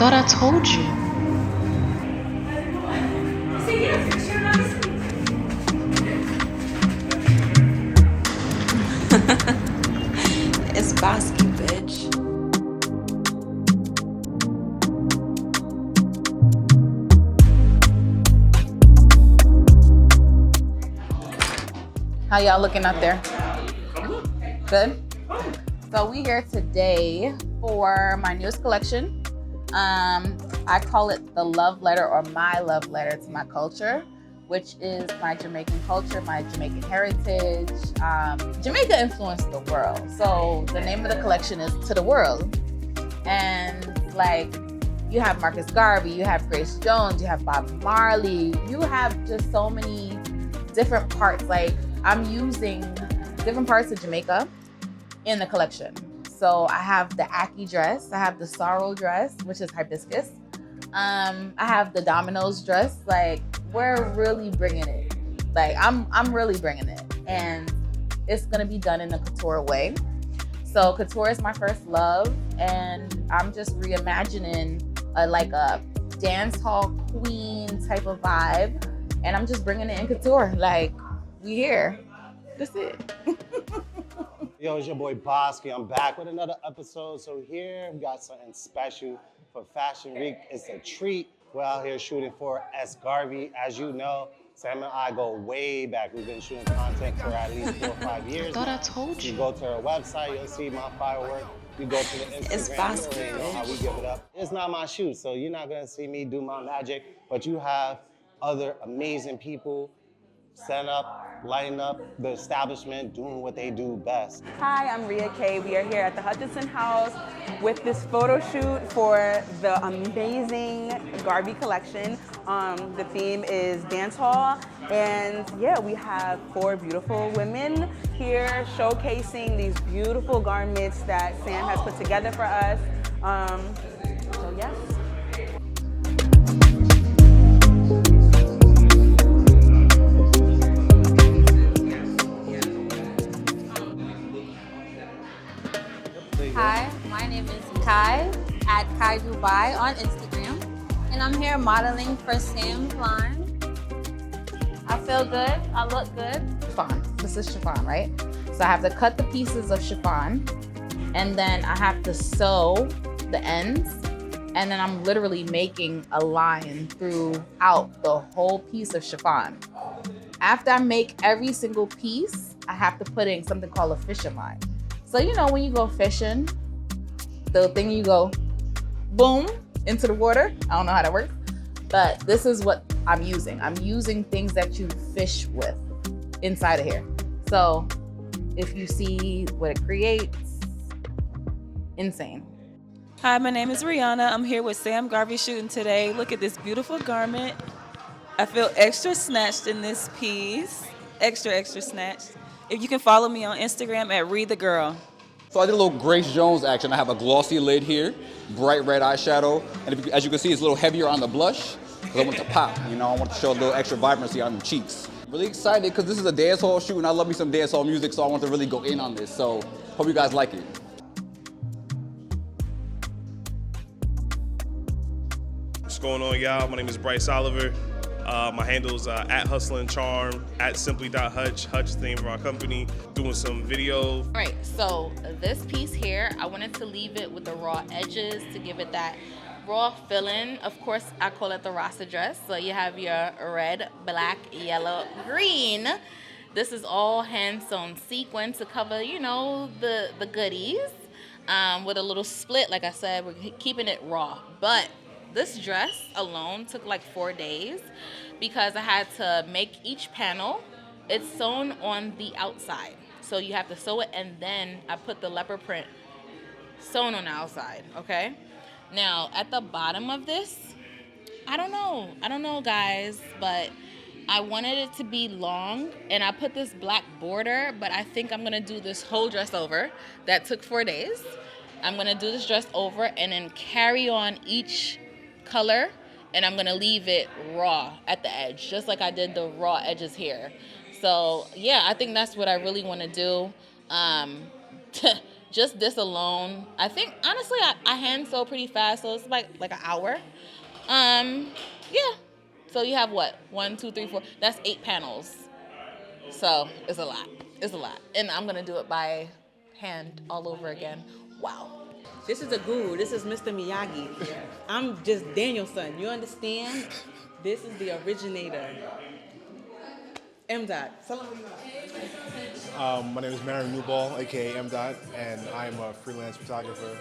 Thought I told you. It's Bosky, bitch. How y'all looking out there? Good? So we here today for my newest collection. I call it the love letter or my love letter to my culture, which is my Jamaican culture, my Jamaican heritage. Jamaica influenced the world. So the name of the collection is To the World. And like, you have Marcus Garvey, you have Grace Jones, you have Bob Marley, you have just so many different parts. Like, I'm using different parts of Jamaica in the collection. So I have the Aki dress, I have the sorrel dress, which is hibiscus. I have the dominoes dress. Like, we're really bringing it. Like, I'm really bringing it, and it's gonna be done in a couture way. So couture is my first love, and I'm just reimagining like a dance hall queen type of vibe, and I'm just bringing it in couture. Like, we here. That's it. Yo, it's your boy Bosky. I'm back with another episode. So here we got something special for Fashion Week. It's a treat. We're out here shooting for S. Garvey. As you know, Sam and I go way back. We've been shooting content for at least 4 or 5 years Thought now. I told You you. go to our website, you'll see my firework. You go to the Instagram, It's you Bosky, already know how we bitch. give it up. It's not my shoe, so you're not gonna see me do my magic, but you have other amazing people setting up, lighting up the establishment, doing what they do best. Hi, I'm Ria Kay. We are here at the Hutchinson House with this photo shoot for the amazing Garvey collection. The theme is dance hall, and yeah, we have 4 beautiful women here showcasing these beautiful garments that Sam has put together for us. So yes. Hi, my name is Kai at Kai Dubai on Instagram, and I'm here modeling for Sam's line. I feel good. I look good. Chiffon. This is chiffon, right? So I have to cut the pieces of chiffon, and then I have to sew the ends, and then I'm literally making a line throughout the whole piece of chiffon. After I make every single piece, I have to put in something called a fishing line. So you know when you go fishing, the thing you go boom into the water. I don't know how that works, but this is what I'm using. I'm using things that you fish with inside of here. So if you see what it creates, insane. Hi, my name is Rihanna. I'm here with Sam Garvey shooting today. Look at this beautiful garment. I feel extra snatched in this piece. Extra, extra snatched. If you can follow me on Instagram at Read the Girl. So I did a little Grace Jones action. I have a glossy lid here, bright red eyeshadow, and if you, as you can see, it's a little heavier on the blush because I want to pop. You know, I want to show a little extra vibrancy on the cheeks. Really excited because this is a dance hall shoot, and I love me some dance hall music, so I want to really go in on this. So hope you guys like it. What's going on, y'all? My name is Bryce Oliver. My handle's at Hustlin' Charm, at simply.hutch. Hutch is the name of our company. Doing some video. All right, so this piece here, I wanted to leave it with the raw edges to give it that raw feeling. Of course, I call it the Rasta dress. So you have your red, black, yellow, green. This is all hand-sewn sequin to cover, you know, the goodies. With a little split, like I said, we're keeping it raw. But this dress alone took like 4 days because I had to make each panel. It's sewn on the outside. So you have to sew it, and then I put the leopard print sewn on the outside, okay? Now, at the bottom of this, I don't know, guys, but I wanted it to be long, and I put this black border, but I think I'm gonna do this whole dress over. That took 4 days. I'm gonna do this dress over and then carry on each color, and I'm gonna leave it raw at the edge, just like I did the raw edges here. So yeah, I think that's what I really want to do. just this alone, I think honestly I hand sew pretty fast, so it's like an hour. Yeah. So you have what? 1, 2, 3, 4. That's 8 panels. So it's a lot. It's a lot. And I'm gonna do it by hand all over again. Wow. This is a guru. This is Mr. Miyagi. I'm just Daniel's son. You understand? This is the originator. M. Dot. My name is Marion Newball, aka M. Dot, and I'm a freelance photographer.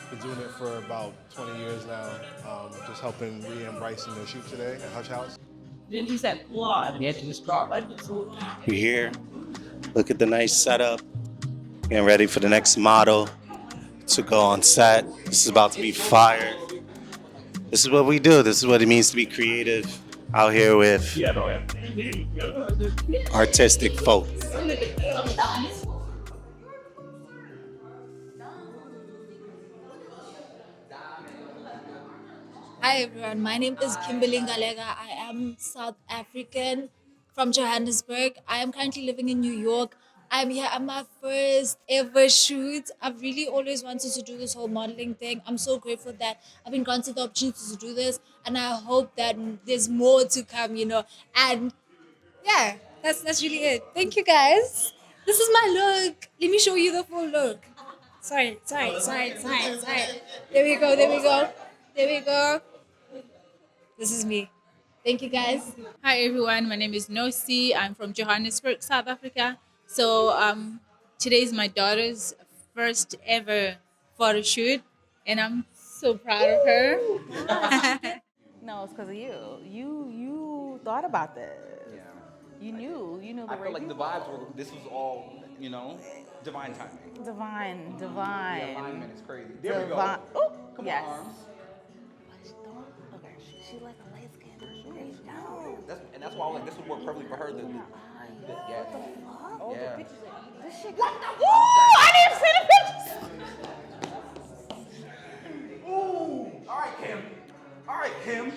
Been doing it for about 20 years now. Just helping Rhea and Bryson their shoot today at Hutch House. Then he said, "Claude, you have to just start like this." We're here. Look at the nice setup. Getting ready for the next model to go on set. This is about to be fire. This is what we do. This is what it means to be creative out here with artistic folk. Hi everyone, my name is Kimberly Ngalega. I am South African from Johannesburg. I am currently living in New York. I'm here at my first ever shoot. I've really always wanted to do this whole modeling thing. I'm so grateful that I've been granted the opportunity to do this, and I hope that there's more to come, And yeah, that's really it. Thank you guys. This is my look. Let me show you the full look. Sorry. There we go. This is me. Thank you guys. Hi everyone, my name is Nosi. I'm from Johannesburg, South Africa. So today is my daughter's first ever photo shoot, and I'm so proud of her. No, it's because of you. You thought about this. Yeah. You knew the I feel like the vibes were, this was all, divine timing. Divine. The alignment is crazy. There we go. Divine. Oh, Come yes. on, arms. Okay, she like a light skin. That's why I was like, this would work perfectly for her. Yeah. Oh, Yeah. the pictures. This shit. What the? Ooh, I didn't see the pictures. Ooh! All right, Kim.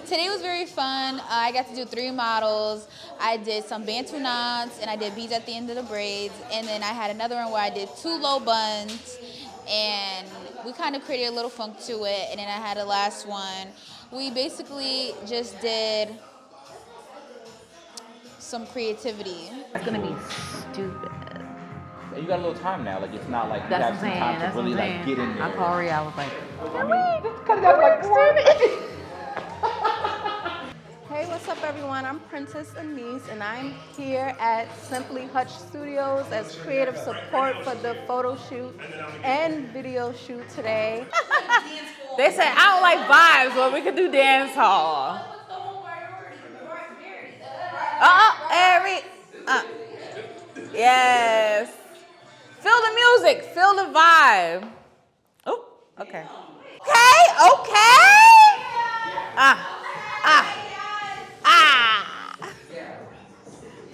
Today was very fun. I got to do 3 models. I did some Bantu knots, and I did beads at the end of the braids. And then I had another one where I did 2 low buns, and we kind of created a little funk to it. And then I had a last one. We basically just did some creativity. It's gonna be stupid. You got a little time now. Like, it's not like you That's have what some I'm saying. time That's to really what I'm like saying. get in there. I called Rhea. I was like, Cut it out like stupid. Hey, what's up, everyone? I'm Princess Anise, and I'm here at Simply Hutch Studios as creative support for the photo shoot and video shoot today. They said I don't like vibes, but we could do dance hall. Yes. Feel the music. Feel the vibe. Oh, okay. Okay.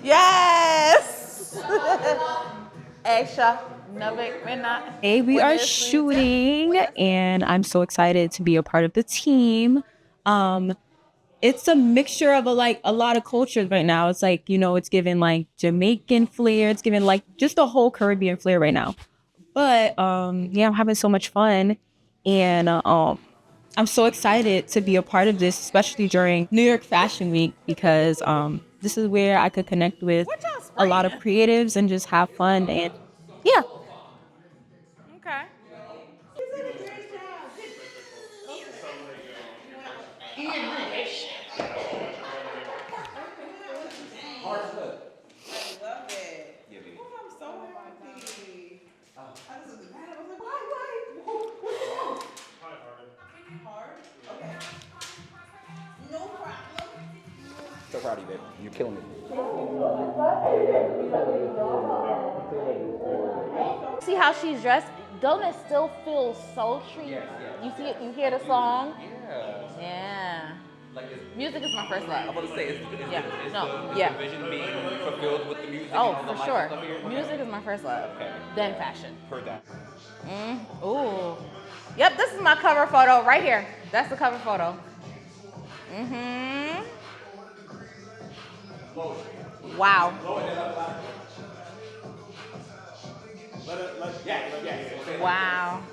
Yes. Extra. Hey, we are shooting, and I'm so excited to be a part of the team. It's a mixture of a lot of cultures right now. It's like, it's giving like Jamaican flair. It's giving like just a whole Caribbean flair right now. But yeah, I'm having so much fun, and I'm so excited to be a part of this, especially during New York Fashion Week, because this is where I could connect with a lot of creatives and just have fun. And yeah. Okay. So proud of you, baby. You're killing it. See how she's dressed? Don't it still feel sultry? Yes. You see it? You hear the song? Yeah. Yeah. Like Music is my first love. I'm about to say, is Yeah. the vision being fulfilled with the music? Oh, and all the for lights sure. and stuff here? Music is my first love. Okay. Then fashion. Heard that. Ooh. Yep, this is my cover photo right here. That's the cover photo. Wow. Wow.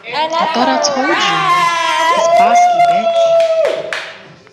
I thought I told you.